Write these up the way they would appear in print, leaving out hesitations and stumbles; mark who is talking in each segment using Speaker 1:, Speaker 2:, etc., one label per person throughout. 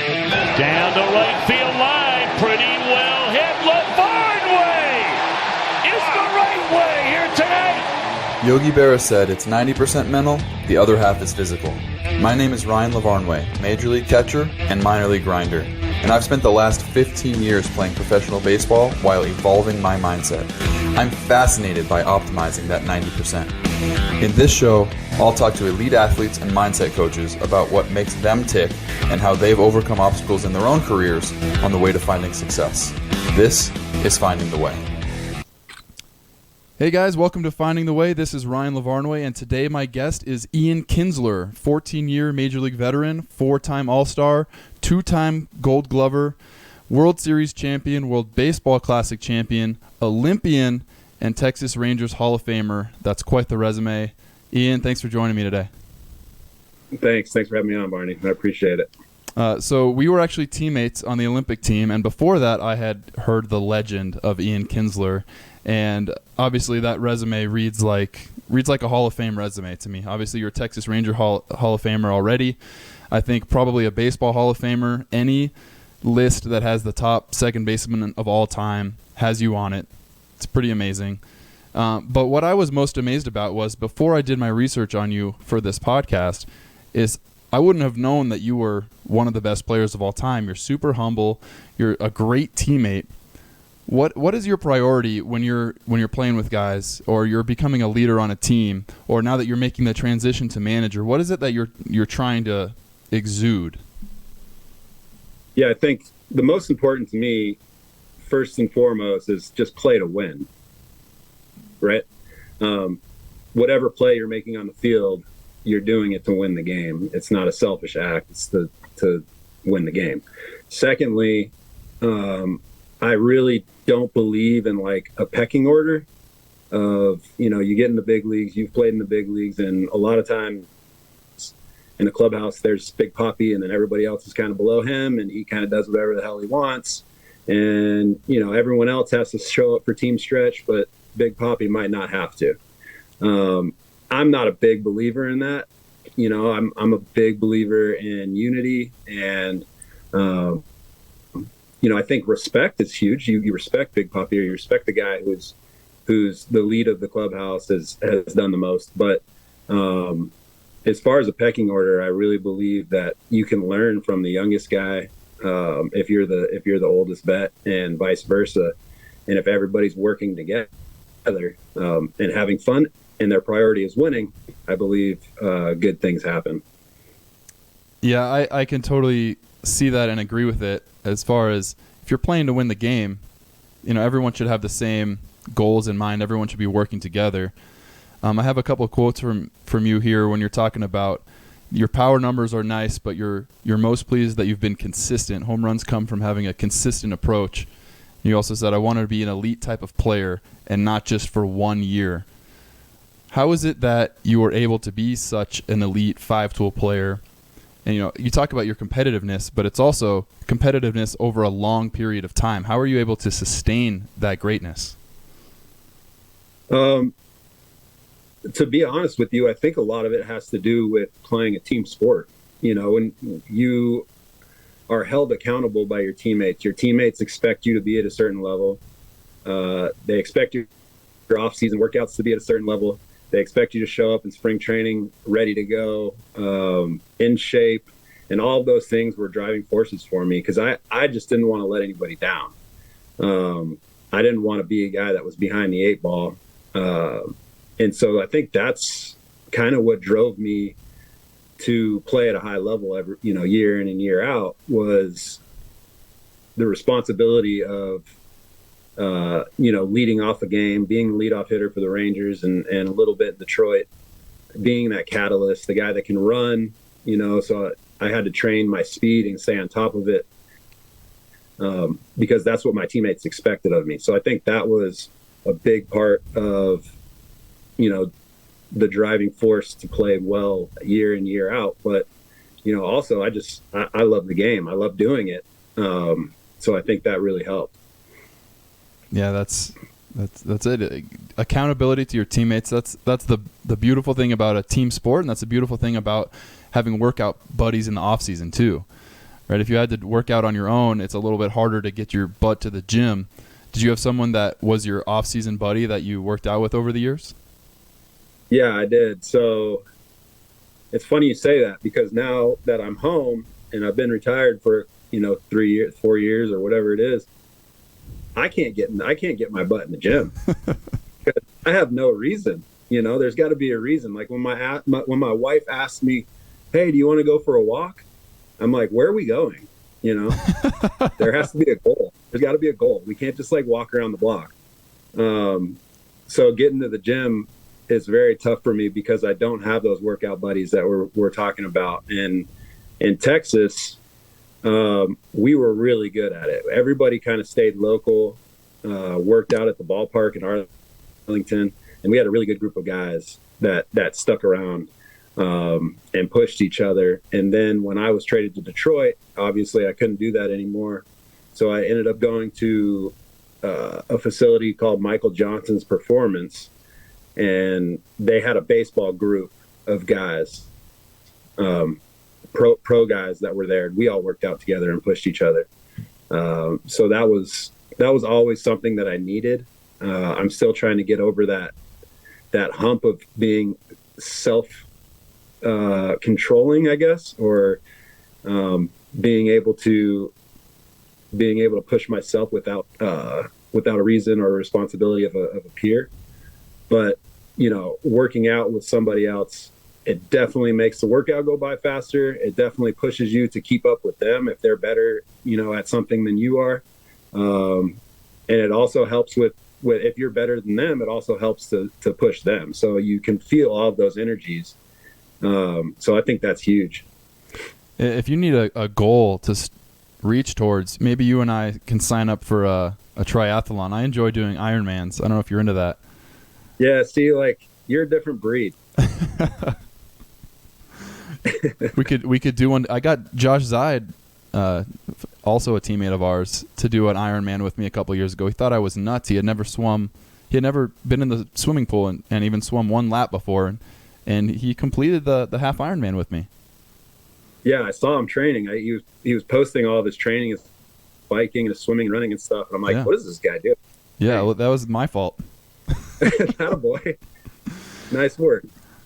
Speaker 1: Down the right field line, pretty well hit. LaVarn way is the right way here tonight.
Speaker 2: Yogi Berra said it's 90% mental, the other half is physical. My name is Ryan LaVarnway, Major League catcher and minor league grinder, and I've spent the last 15 years playing professional baseball while evolving my mindset. I'm fascinated by optimizing that 90%. In this show, I'll talk to elite athletes and mindset coaches about what makes them tick and how they've overcome obstacles in their own careers on the way to finding success. This is Finding the Way.
Speaker 3: Hey guys, welcome to Finding the Way. This is Ryan LaVarnway, and today my guest is Ian Kinsler, 14-year Major League veteran, 4-time All-Star, 2-time Gold Glover, World Series champion, World Baseball Classic champion, Olympian, and Texas Rangers Hall of Famer. That's quite the resume. Ian, thanks for joining me today.
Speaker 4: Thanks for having me on, Barney. I appreciate it.
Speaker 3: So we were actually teammates on the Olympic team, and before that I had heard the legend of Ian Kinsler, and obviously that resume reads like a Hall of Fame resume to me. Obviously you're a Texas Ranger Hall of Famer already. I think probably a baseball Hall of Famer. Any list that has the top second baseman of all time has you on it. It's pretty amazing. But what I was most amazed about was before I did my research on you for this podcast is I wouldn't have known that you were one of the best players of all time. You're super humble. You're a great teammate. What is your priority when you're playing with guys, or you're becoming a leader on a team, or now that you're making the transition to manager? What is it that you're trying to exude?
Speaker 4: Yeah, I think the most important to me, first and foremost, is just play to win, right? Whatever play you're making on the field, you're doing it to win the game. It's not a selfish act. It's to win the game. Secondly, I really don't believe in like a pecking order of, you get in the big leagues, you've played in the big leagues, and a lot of times in the clubhouse, there's Big Papi, and then everybody else is kind of below him, and he kind of does whatever the hell he wants. And, everyone else has to show up for team stretch, but Big Papi might not have to. I'm not a big believer in that. I'm a big believer in unity, and, I think respect is huge. You respect Big Papi, or you respect the guy who's the lead of the clubhouse, has done the most. But as far as a pecking order, I really believe that you can learn from the youngest guy if you're the oldest vet, and vice versa. And if everybody's working together and having fun, and their priority is winning, I believe good things happen.
Speaker 3: Yeah, I can totally see that and agree with it. As far as if you're playing to win the game, everyone should have the same goals in mind. Everyone should be working together. I have a couple of quotes from you here when you're talking about your power numbers are nice, but you're most pleased that you've been consistent. Home runs come from having a consistent approach. You also said, I wanted to be an elite type of player and not just for 1 year. How is it that you were able to be such an elite five-tool player? And you talk about your competitiveness, but it's also competitiveness over a long period of time. How are you able to sustain that greatness?
Speaker 4: To be honest with you, I think a lot of it has to do with playing a team sport. When you are held accountable by your teammates expect you to be at a certain level. They expect your off-season workouts to be at a certain level. They expect you to show up in spring training ready to go, in shape, and all of those things were driving forces for me, because I just didn't want to let anybody down. I didn't want to be a guy that was behind the eight ball. And so I think that's kind of what drove me to play at a high level every, year in and year out, was the responsibility of leading off a game, being the leadoff hitter for the Rangers, and a little bit in Detroit, being that catalyst, the guy that can run, so I had to train my speed and stay on top of it, because that's what my teammates expected of me. So I think that was a big part of, the driving force to play well year in, year out. But, also I love the game. I love doing it. So I think that really helped.
Speaker 3: Yeah, that's it. Accountability to your teammates. That's the beautiful thing about a team sport, and that's the beautiful thing about having workout buddies in the off season too. right? If you had to work out on your own, it's a little bit harder to get your butt to the gym. Did you have someone that was your off-season buddy that you worked out with over the years?
Speaker 4: Yeah, I did. So it's funny you say that, because now that I'm home and I've been retired for 3 years, 4 years, or whatever it is, I can't get my butt in the gym because I have no reason. There's got to be a reason. Like when my wife asks me, "Hey, do you want to go for a walk?" I'm like, "Where are we going?" There has to be a goal. There's got to be a goal. We can't just like walk around the block. So getting to the gym is very tough for me because I don't have those workout buddies that we're talking about. And in Texas, we were really good at it. Everybody kind of stayed local, worked out at the ballpark in Arlington, and we had a really good group of guys that stuck around and pushed each other. And then when I was traded to Detroit, obviously I couldn't do that anymore. So I ended up going to a facility called Michael Johnson's Performance, and they had a baseball group of guys, pro guys that were there. We all worked out together and pushed each other. So that was always something that I needed. I'm still trying to get over that hump of being self controlling, I guess, or being able to push myself without a reason or a responsibility of a peer. But working out with somebody else, it definitely makes the workout go by faster. It definitely pushes you to keep up with them if they're better, at something than you are. And it also helps with if you're better than them, it also helps to push them. So you can feel all of those energies. So I think that's huge.
Speaker 3: If you need a goal to reach towards, maybe you and I can sign up for a triathlon. I enjoy doing Ironmans. I don't know if you're into that.
Speaker 4: Yeah, see, like, you're a different breed.
Speaker 3: We could do one. I got Josh Zide, also a teammate of ours, to do an Ironman with me a couple years ago. He thought I was nuts. He had never swum. He had never been in the swimming pool and even swum one lap before, and he completed the half Ironman with me.
Speaker 4: Yeah, I saw him training. He was posting all of his training, his biking and his swimming and running and stuff. And I'm like, What does this guy do?
Speaker 3: Yeah, well, that was my fault.
Speaker 4: Attaboy. Nice work.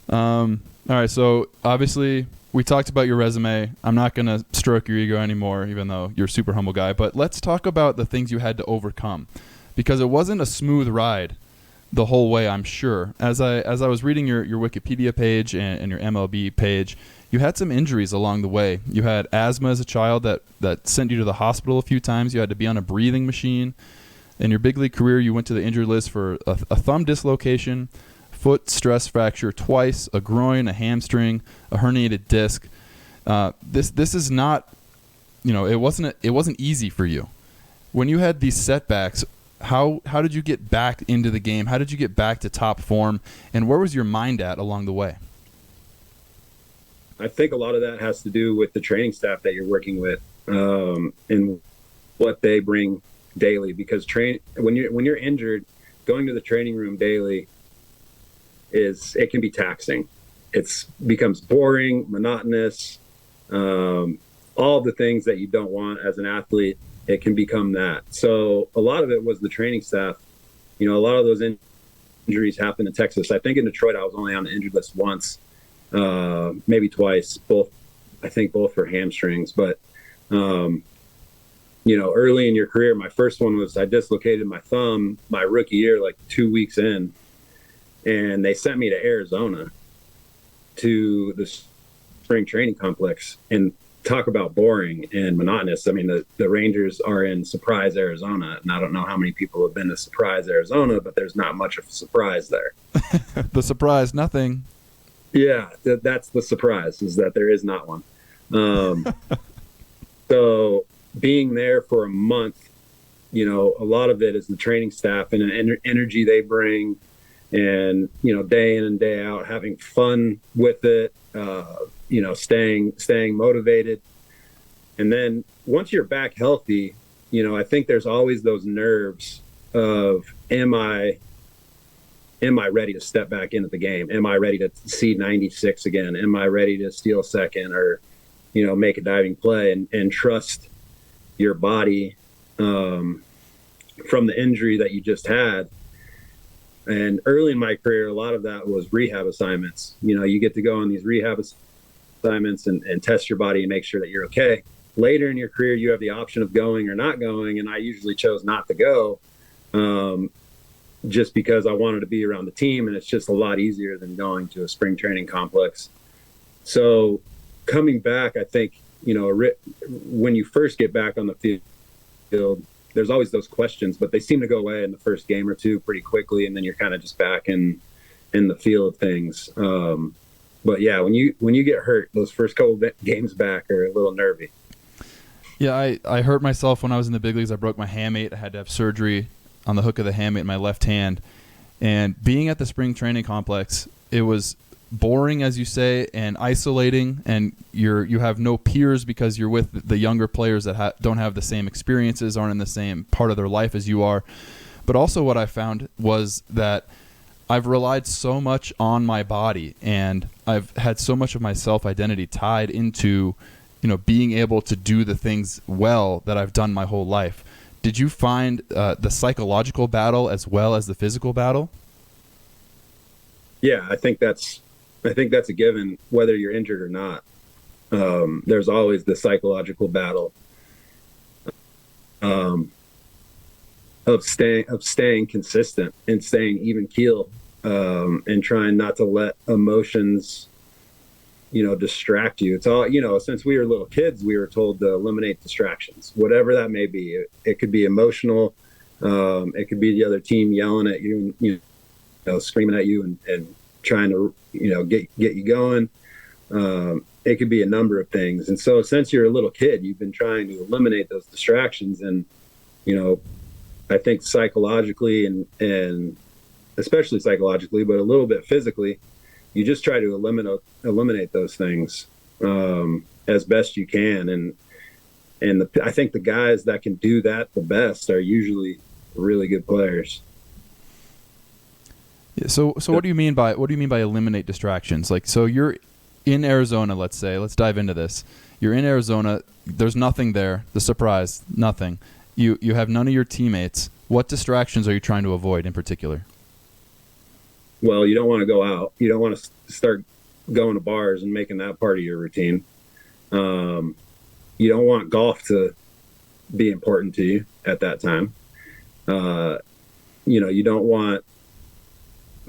Speaker 3: All right, so obviously we talked about your resume. I'm not going to stroke your ego anymore, even though you're a super humble guy. But let's talk about the things you had to overcome, because it wasn't a smooth ride the whole way, I'm sure. As I was reading your Wikipedia page and your MLB page, you had some injuries along the way. You had asthma as a child that sent you to the hospital a few times. You had to be on a breathing machine. In your big league career, you went to the injured list for a thumb dislocation, foot stress fracture twice, a groin, a hamstring, a herniated disc. This is not, it wasn't easy for you. When you had these setbacks, how did you get back into the game? How did you get back to top form? And where was your mind at along the way?
Speaker 4: I think a lot of that has to do with the training staff that you're working with, and what they bring daily. Because when you're injured, going to the training room daily it can be taxing. It becomes boring, monotonous, all the things that you don't want as an athlete. It can become that. So a lot of it was the training staff. A lot of those injuries happened in Texas. I think in Detroit, I was only on the injured list once, maybe twice, both for hamstrings. But, early in your career, my first one was I dislocated my thumb my rookie year, like 2 weeks in, and they sent me to Arizona to the spring training complex. And talk about boring and monotonous. I mean, the Rangers are in Surprise, Arizona, and I don't know how many people have been to Surprise, Arizona, but there's not much of a surprise there.
Speaker 3: The surprise, nothing.
Speaker 4: Yeah, that's the surprise, is that there is not one. So being there for a month, a lot of it is the training staff and the energy they bring, and, day in and day out, having fun with it, staying motivated. And then once you're back healthy, I think there's always those nerves of, am I ready to step back into the game? Am I ready to see 96 again? Am I ready to steal second? Or, make a diving play and trust your body from the injury that you just had. And early in my career, a lot of that was rehab assignments. You get to go on these rehab assignments and test your body and make sure that you're okay. Later in your career, you have the option of going or not going, and I usually chose not to go just because I wanted to be around the team, and it's just a lot easier than going to a spring training complex. So coming back, I think, when you first get back on the field, there's always those questions, but they seem to go away in the first game or two pretty quickly, and then you're kind of just back in the feel of things. But yeah, when you get hurt, those first couple games back are a little nervy.
Speaker 3: Yeah, I hurt myself when I was in the big leagues. I broke my hamate. I had to have surgery on the hook of the hamate in my left hand. And being at the spring training complex, it was boring, as you say, and isolating, and you have no peers because you're with the younger players that don't have the same experiences, aren't in the same part of their life as you are. But also what I found was that I've relied so much on my body, and I've had so much of my self-identity tied into being able to do the things well that I've done my whole life. Did you find the psychological battle as well as the physical battle?
Speaker 4: Yeah, I think that's a given, whether you're injured or not. There's always the psychological battle of staying consistent and staying even keel, and trying not to let emotions distract you. It's all, since we were little kids, we were told to eliminate distractions, whatever that may be. It could be emotional. It could be the other team yelling at you, screaming at you and trying to, get you going. It could be a number of things. And so since you're a little kid, you've been trying to eliminate those distractions. And, I think psychologically and especially psychologically, but a little bit physically, you just try to eliminate those things as best you can. And I think the guys that can do that the best are usually really good players.
Speaker 3: Yeah, so what do you mean by eliminate distractions? Like, so you're in Arizona, let's say. Let's dive into this. You're in Arizona. There's nothing there. The surprise, nothing. You have none of your teammates. What distractions are you trying to avoid in particular?
Speaker 4: Well, you don't want to go out. You don't want to start going to bars and making that part of your routine. You don't want golf to be important to you at that time. You don't want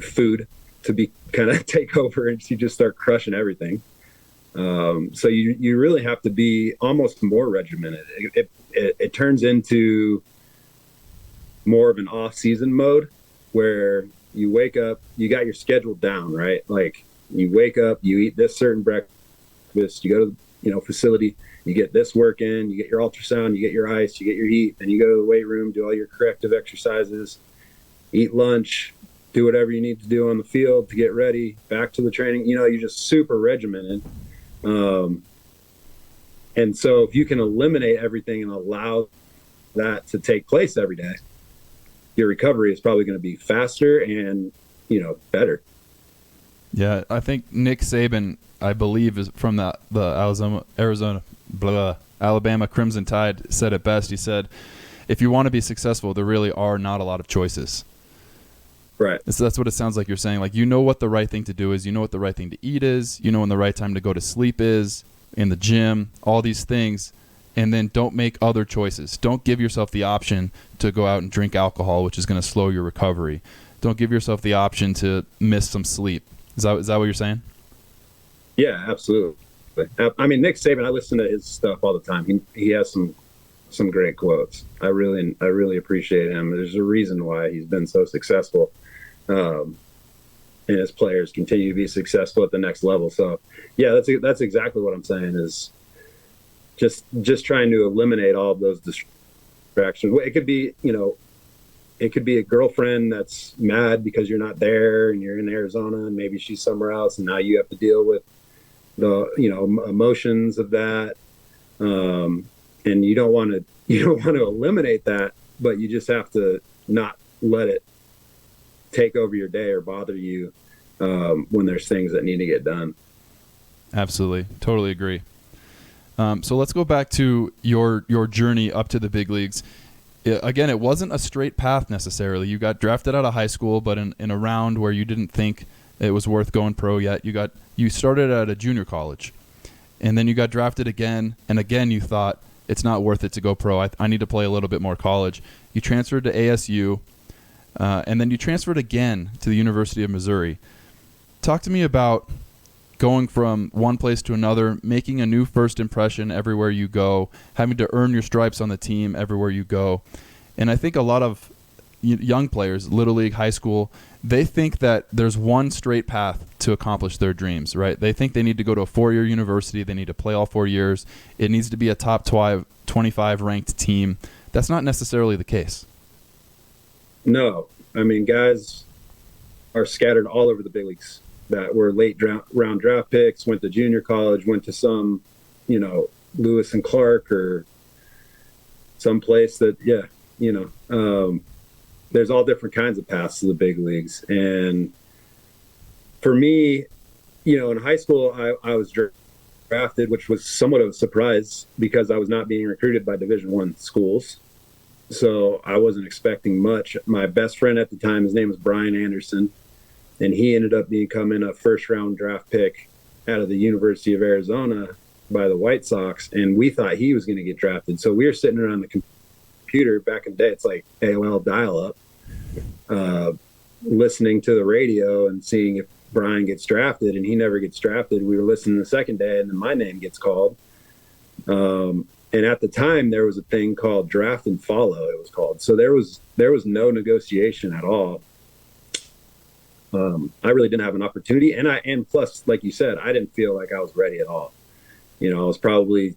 Speaker 4: food to be kind of take over and you just start crushing everything. So you really have to be almost more regimented. It turns into more of an off-season mode where you wake up, you got your schedule down, right? Like you wake up, you eat this certain breakfast, you go to facility, you get this work in, you get your ultrasound, you get your ice, you get your heat, then you go to the weight room, do all your corrective exercises, eat lunch, do whatever you need to do on the field to get ready, back to the training. You're just super regimented. And so if you can eliminate everything and allow that to take place every day, your recovery is probably going to be faster and, better.
Speaker 3: Yeah, I think Nick Saban, I believe, is from the Alabama Crimson Tide, said it best. He said, if you want to be successful, there really are not a lot of choices.
Speaker 4: Right.
Speaker 3: So that's what it sounds like you're saying. Like, what the right thing to do is, what the right thing to eat is, when the right time to go to sleep is, in the gym, all these things. And then don't make other choices. Don't give yourself the option to go out and drink alcohol, which is going to slow your recovery. Don't give yourself the option to miss some sleep. Is that what you're saying?
Speaker 4: Yeah, absolutely. I mean, Nick Saban, I listen to his stuff all the time. He has some great quotes. I really appreciate him. There's a reason why he's been so successful. And his players continue to be successful at the next level. So yeah, that's exactly what I'm saying is just trying to eliminate all of those distractions. It could be, it could be a girlfriend that's mad because you're not there and you're in Arizona and maybe she's somewhere else. And now you have to deal with the, emotions of that. And you don't want to eliminate that, but you just have to not let it take over your day or bother you when there's things that need to get done.
Speaker 3: Absolutely. Totally agree. So let's go back to your journey up to the big leagues. Again, it wasn't a straight path necessarily. You got drafted out of high school, but in a round where you didn't think it was worth going pro yet. You started at a junior college, and then you got drafted again, and again you thought it's not worth it to go pro. I need to play a little bit more college. You transferred to ASU, and then you transferred again to the University of Missouri. Talk to me about going from one place to another, making a new first impression everywhere you go, having to earn your stripes on the team everywhere you go. And I think a lot of young players, Little League, high school, they think that there's one straight path to accomplish their dreams, right? They think they need to go to a 4-year university. They need to play all 4 years. It needs to be a top 25 ranked team. That's not necessarily the case.
Speaker 4: No. I mean, guys are scattered all over the big leagues that were late round draft picks, went to junior college, went to some, Lewis and Clark or some place that, there's all different kinds of paths to the big leagues. And for me, in high school, I was drafted, which was somewhat of a surprise because I was not being recruited by Division I schools. So I wasn't expecting much. My best friend at the time, his name was Brian Anderson, and he ended up becoming a first-round draft pick out of the University of Arizona by the White Sox, and we thought he was going to get drafted. So we were sitting around the computer back in the day. It's like AOL dial-up, listening to the radio and seeing if Brian gets drafted, and he never gets drafted. We were listening the second day, and then my name gets called. And at the time, there was a thing called draft and follow, it was called. So there was no negotiation at all. I really didn't have an opportunity. And plus, like you said, I didn't feel like I was ready at all. I was probably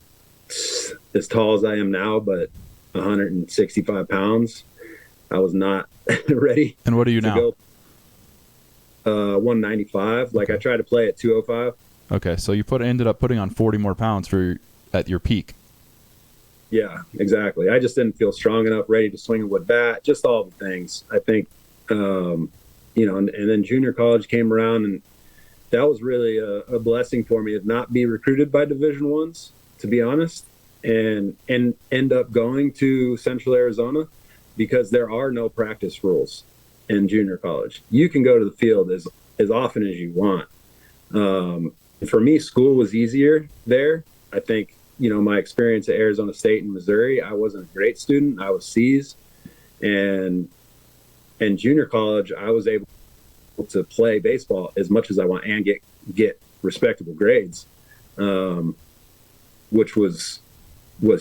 Speaker 4: as tall as I am now, but 165 pounds. I was not ready.
Speaker 3: And what are you now?
Speaker 4: Go, 195. Like I tried to play at 205.
Speaker 3: Okay, so you ended up putting on 40 more pounds at your peak.
Speaker 4: Yeah, exactly. I just didn't feel strong enough, ready to swing a wood bat, just all the things. I think, and then junior college came around, and that was really a blessing for me to not be recruited by Division I's, to be honest, and end up going to Central Arizona because there are no practice rules in junior college. You can go to the field as often as you want. For me, school was easier there. I think, my experience at Arizona State and Missouri, I wasn't a great student. I was C's. And in junior college, I was able to play baseball as much as I want and get respectable grades, which was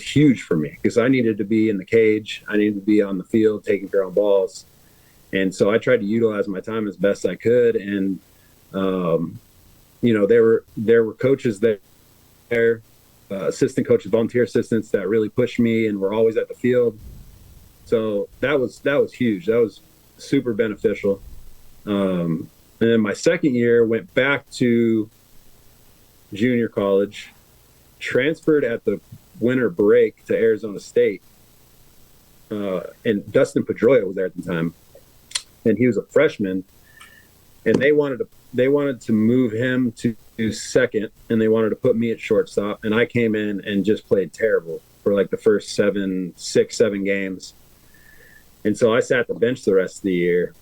Speaker 4: huge for me because I needed to be in the cage. I needed to be on the field taking care of balls. And so I tried to utilize my time as best I could. And, there were coaches there, assistant coaches, volunteer assistants that really pushed me and were always at the field. So that was huge. That was super beneficial. And then my second year went back to junior college, transferred at the winter break to Arizona State. And Dustin Pedroia was there at the time, and he was a freshman, and they wanted to move him to second, and they wanted to put me at shortstop, and I came in and just played terrible for like the first 7 games. And so I sat the bench the rest of the year,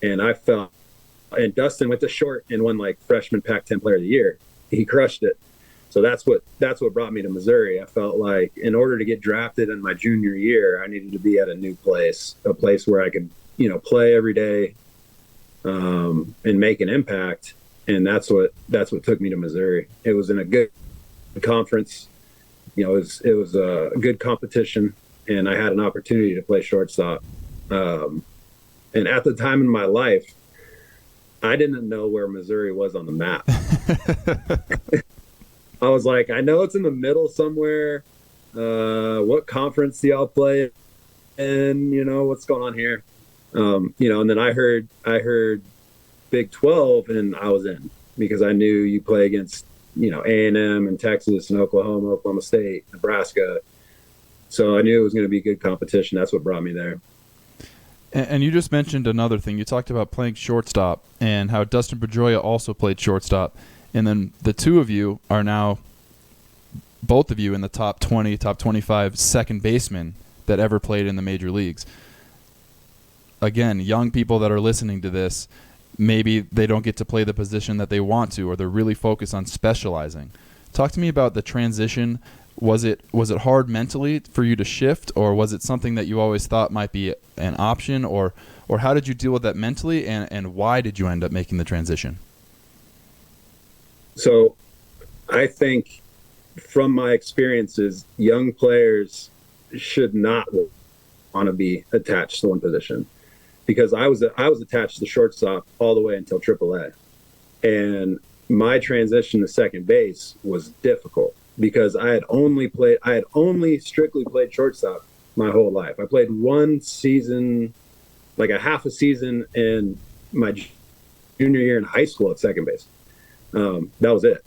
Speaker 4: and and Dustin went to short and won like freshman Pac-10 player of the year. He crushed it. So that's what brought me to Missouri. I felt like in order to get drafted in my junior year, I needed to be at a new place, a place where I could, play every day, and make an impact. And that's what took me to Missouri. It was in a good conference. It was a good competition, and I had an opportunity to play shortstop. And at the time in my life, I didn't know where Missouri was on the map. I was like, I know it's in the middle somewhere. What conference do y'all play in? What's going on here? And then I heard Big 12, and I was in because I knew you play against, A&M and Texas and Oklahoma State, Nebraska. So I knew it was going to be good competition. That's what brought me there.
Speaker 3: And you just mentioned another thing. You talked about playing shortstop and how Dustin Pedroia also played shortstop. And then the two of you are now both of you in the top 20, top 25 second basemen that ever played in the major leagues. Again, young people that are listening to this, maybe they don't get to play the position that they want to, or they're really focused on specializing. Talk to me about the transition. Was it hard mentally for you to shift, or was it something that you always thought might be an option, or how did you deal with that mentally, and why did you end up making the transition?
Speaker 4: So I think from my experiences, young players should not want to be attached to one position, because I was attached to shortstop all the way until AAA, and my transition to second base was difficult because I had only strictly played shortstop my whole life. I played one season, like a half a season in my junior year in high school at second base. That was it.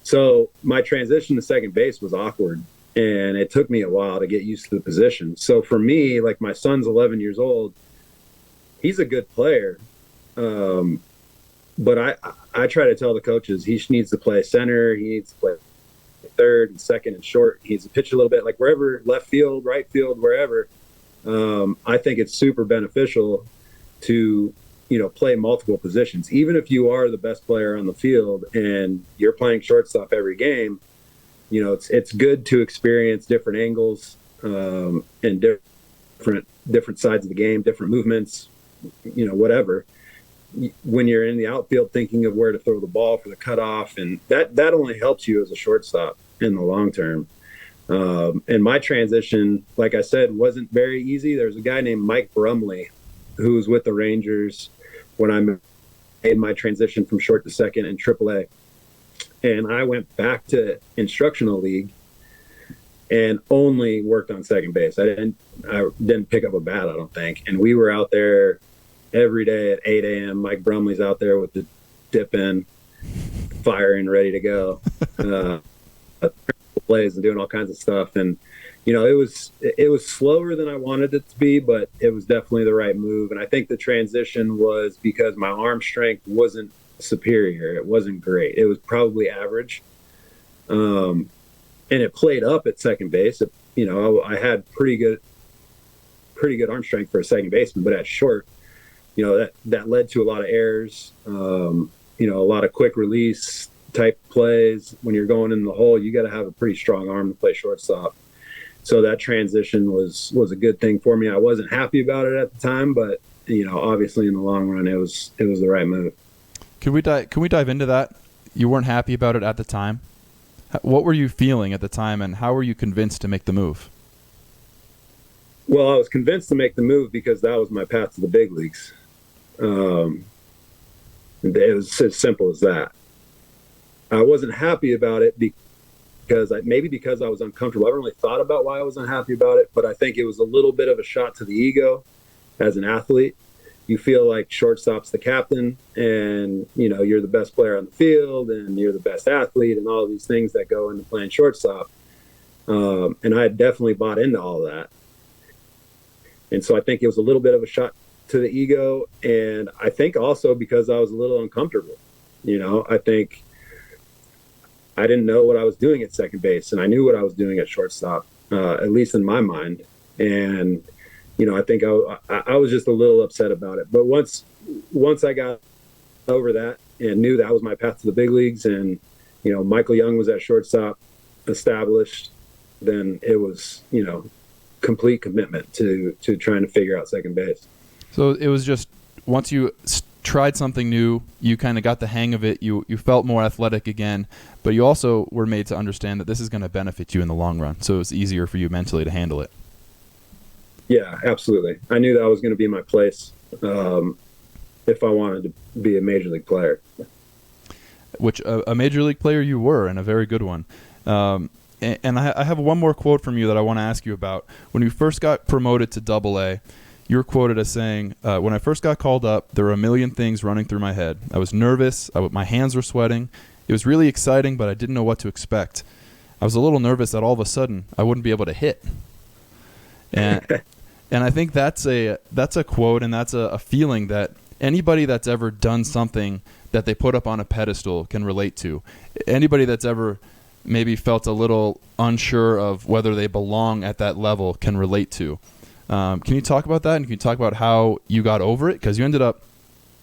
Speaker 4: So my transition to second base was awkward, and it took me a while to get used to the position. So for me, like, my son's 11 years old. He's a good player. But I try to tell the coaches he needs to play center. He needs to play third and second and short. He needs to pitch a little bit, like wherever, left field, right field, wherever. I think it's super beneficial to, play multiple positions. Even if you are the best player on the field and you're playing shortstop every game, it's good to experience different angles and different sides of the game, different movements, whatever. When you're in the outfield thinking of where to throw the ball for the cutoff, and that only helps you as a shortstop in the long term. And my transition, like I said, wasn't very easy. There's a guy named Mike Brumley who was with the Rangers when I made my transition from short to second in AAA. And I went back to instructional league and only worked on second base. I didn't pick up a bat, I don't think. And we were out there every day at 8 a.m. Mike Brumley's out there with the dip in, firing, ready to go, plays and doing all kinds of stuff. And it was slower than I wanted it to be, but it was definitely the right move. And I think the transition was because my arm strength wasn't superior. It wasn't great. It was probably average. And it played up at second base. I had pretty good arm strength for a second baseman, but at short, that led to a lot of errors, a lot of quick release type plays. When you're going in the hole, you got to have a pretty strong arm to play shortstop. So that transition was a good thing for me. I wasn't happy about it at the time, but obviously in the long run, it was the right move.
Speaker 3: Can we dive into that? You weren't happy about it at the time. What were you feeling at the time, and how were you convinced to make the move?
Speaker 4: Well, I was convinced to make the move because that was my path to the big leagues. It was as simple as that. I wasn't happy about it because I was uncomfortable. I haven't really thought about why I was unhappy about it, but I think it was a little bit of a shot to the ego as an athlete. You feel like shortstop's the captain, and you're the best player on the field, and you're the best athlete, and all of these things that go into playing shortstop. And I had definitely bought into all of that. And so I think it was a little bit of a shot to the ego, and I think also because I was a little uncomfortable. I think I didn't know what I was doing at second base, and I knew what I was doing at shortstop, at least in my mind. And I think I was just a little upset about it. But once I got over that and knew that was my path to the big leagues, and Michael Young was at shortstop, established, then it was complete commitment to trying to figure out second base.
Speaker 3: So it was just once you tried something new, you kind of got the hang of it. You felt more athletic again, but you also were made to understand that this is going to benefit you in the long run. So it was easier for you mentally to handle it. Yeah,
Speaker 4: absolutely. I knew that was going to be my place if I wanted to be a major league player.
Speaker 3: Which a major league player you were, and a very good one. And I have one more quote from you that I want to ask you about. When you first got promoted to AA, you were quoted as saying, when I first got called up, there were a million things running through my head. I was nervous. My hands were sweating. It was really exciting, but I didn't know what to expect. I was a little nervous that all of a sudden I wouldn't be able to hit. And I think that's a quote, and that's a feeling that anybody that's ever done something that they put up on a pedestal can relate to. Anybody that's ever maybe felt a little unsure of whether they belong at that level can relate to. Can you talk about that, and can you talk about how you got over it? Because you ended up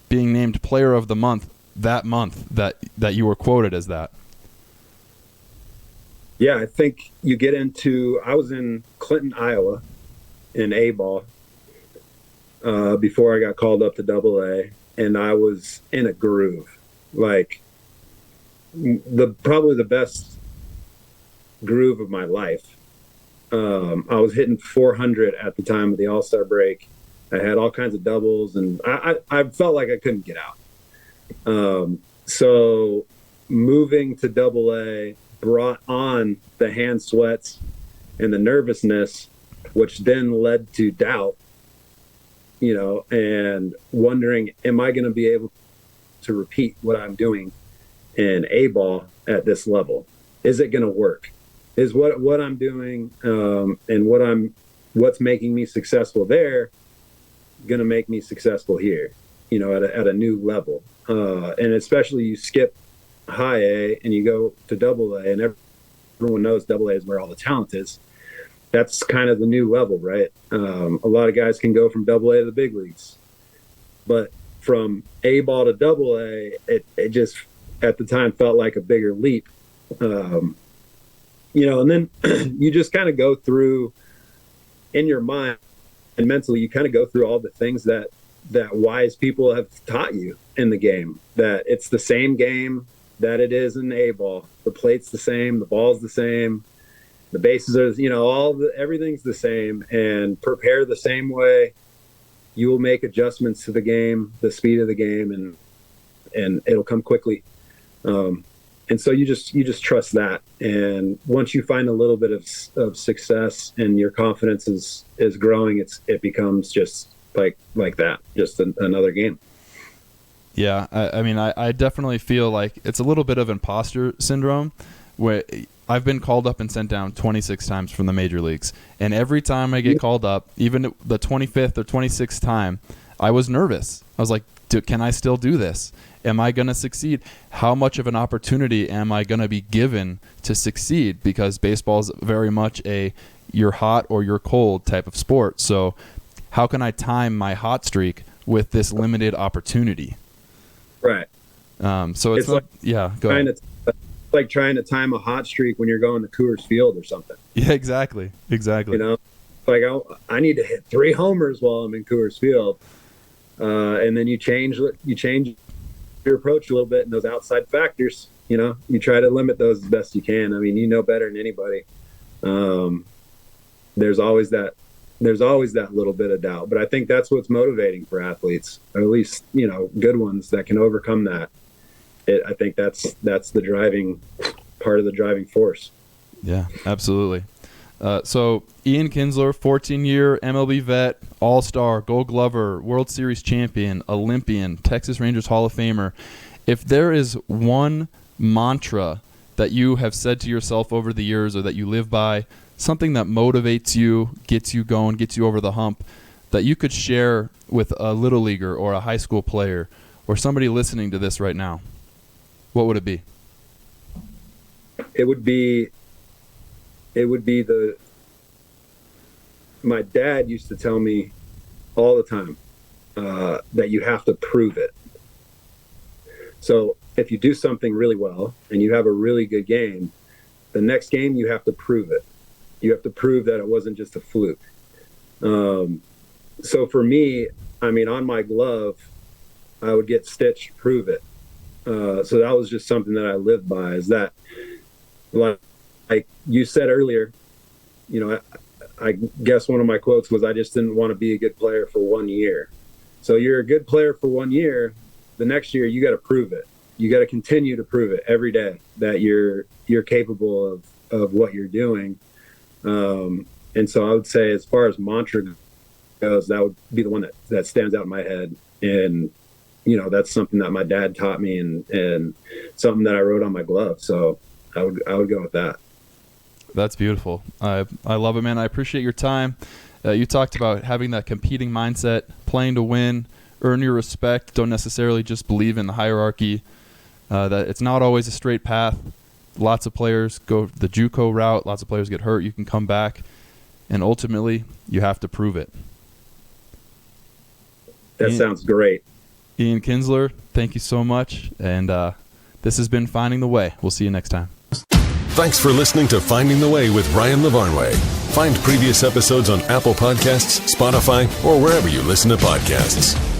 Speaker 3: being named Player of the Month that month that you were quoted as that.
Speaker 4: Yeah, I think you get into – I was in Clinton, Iowa in A-ball before I got called up to AA, and I was in a groove. Like probably the best groove of my life. I was hitting 400 at the time of the All-Star break. I had all kinds of doubles, and I felt like I couldn't get out. So moving to AA brought on the hand sweats and the nervousness, which then led to doubt, and wondering, am I going to be able to repeat what I'm doing in A-ball at this level? Is it going to work? Is what I'm doing and what's making me successful there going to make me successful here, at a new level? And especially you skip high A and you go to AA, and everyone knows AA is where all the talent is. That's kind of the new level, right? A lot of guys can go from AA to the big leagues, but from A-ball to AA, it just at the time felt like a bigger leap. And then you just kind of go through in your mind and mentally, you kind of go through all the things that wise people have taught you in the game, that it's the same game that it is in A-ball. The plate's the same, the ball's the same, the bases are, everything's the same, and prepare the same way. You will make adjustments to the game, the speed of the game, and it'll come quickly. And so you just trust that. And once you find a little bit of success and your confidence is growing, it becomes just like that, just another game.
Speaker 3: Yeah, I definitely feel like it's a little bit of imposter syndrome, where I've been called up and sent down 26 times from the major leagues. And every time I get called up, even the 25th or 26th time, I was nervous. I was like, can I still do this? Am I going to succeed? How much of an opportunity am I going to be given to succeed? Because baseball is very much a you're hot or you're cold type of sport. So how can I time my hot streak with this limited opportunity?
Speaker 4: Right.
Speaker 3: So it's like, go ahead.
Speaker 4: It's like trying to time a hot streak when you're going to Coors Field or something.
Speaker 3: Yeah, exactly.
Speaker 4: Like I need to hit 3 homers while I'm in Coors Field. And then you change your approach a little bit, and those outside factors, you try to limit those as best you can. I mean, better than anybody. There's always that little bit of doubt, but I think that's what's motivating for athletes, or at least, good ones that can overcome that. I think that's the driving part of the driving force.
Speaker 3: Yeah, absolutely. So Ian Kinsler, 14-year MLB vet, All-Star, Gold Glover, World Series champion, Olympian, Texas Rangers Hall of Famer. If there is one mantra that you have said to yourself over the years, or that you live by, something that motivates you, gets you going, gets you over the hump, that you could share with a little leaguer or a high school player or somebody listening to this right now, what would it be?
Speaker 4: It would be my dad used to tell me all the time that you have to prove it. So if you do something really well and you have a really good game, the next game you have to prove it. You have to prove that it wasn't just a fluke. So for me, on my glove, I would get stitched, prove it. So that was just something that I lived by, is that, like you said earlier, I guess one of my quotes was, I just didn't want to be a good player for 1 year. So you're a good player for 1 year. The next year, you got to prove it. You got to continue to prove it every day that you're capable of what you're doing. And so I would say, as far as mantra goes, that would be the one that stands out in my head. And, that's something that my dad taught me, and something that I wrote on my glove. So I would go with that.
Speaker 3: That's beautiful. I love it, man. I appreciate your time. You talked about having that competing mindset, playing to win, earn your respect. Don't necessarily just believe in the hierarchy. That it's not always a straight path. lots of players go the JUCO route. Lots of players get hurt. You can come back, and ultimately, you have to prove it.
Speaker 4: That sounds great.
Speaker 3: Ian Kinsler, thank you so much. And this has been Finding the Way. We'll see you next time.
Speaker 5: Thanks for listening to Finding the Way with Ryan Lavarnway. Find previous episodes on Apple Podcasts, Spotify, or wherever you listen to podcasts.